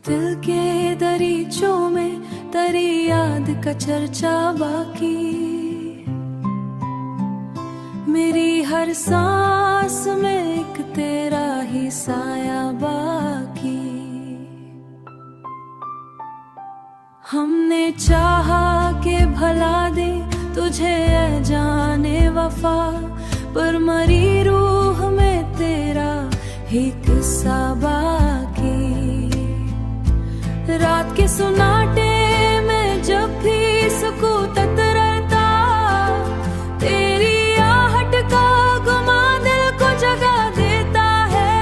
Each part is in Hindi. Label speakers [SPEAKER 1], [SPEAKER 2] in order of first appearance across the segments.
[SPEAKER 1] दिल के दरीचों में तेरी याद का चर्चा बाकी, मेरी हर सांस में एक तेरा ही साया बाकी। हमने चाहा के भला दे तुझे ऐ जाने वफा, पर मरी रूह में तेरा ही किस्सा बाकी। रात के सुनाटे में जब भी सुकूत रहता, तेरी आहट का गुमा दिल को जगा देता है।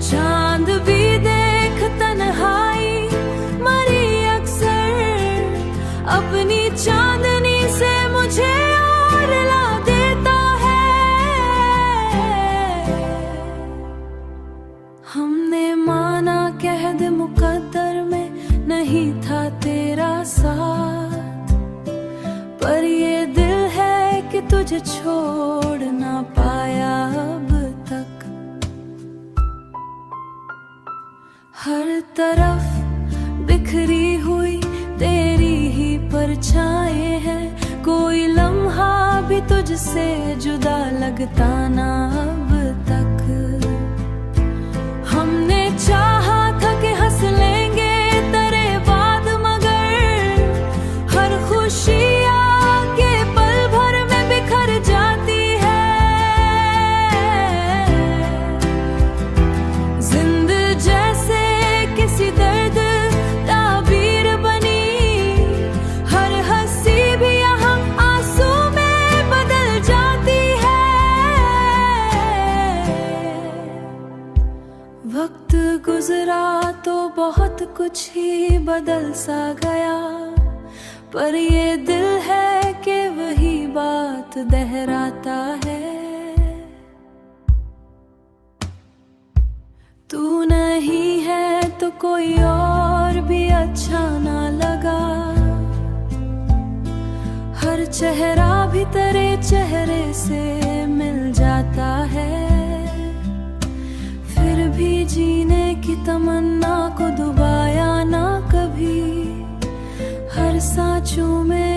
[SPEAKER 1] चांद भी देख तन्हाई मरी अक्सर, अपनी चांदनी से मुझे और ला देता है। हमने माना कहद मुकद्दर में नहीं था तेरा साथ, पर ये दिल है कि तुझे छोड़ ना पाया अब तक। हर तरफ बिखरी हुई तेरी ही परछाएं हैं, कोई लम्हा भी तुझसे जुदा लगता ना अब तक। हमने चाहा था कि हंस लेंगे तेरे बाद, मगर हर खुशी आके पल भर में बिखर जाती है। जिंद जैसे किसी दर्द ताबीर बनी, हर हंसी भी यहाँ आंसू में बदल जाती है। वक्त गुजरा तो बहुत कुछ ही बदल सा गया, पर ये दिल है कि वही बात दोहराता है। तू नहीं है तो कोई और भी अच्छा ना लगा, हर चेहरा भी तेरे चेहरे से मिल जाता है। फिर भी जीने की तमन्ना को दुबाया ना कभी, हर सांचों में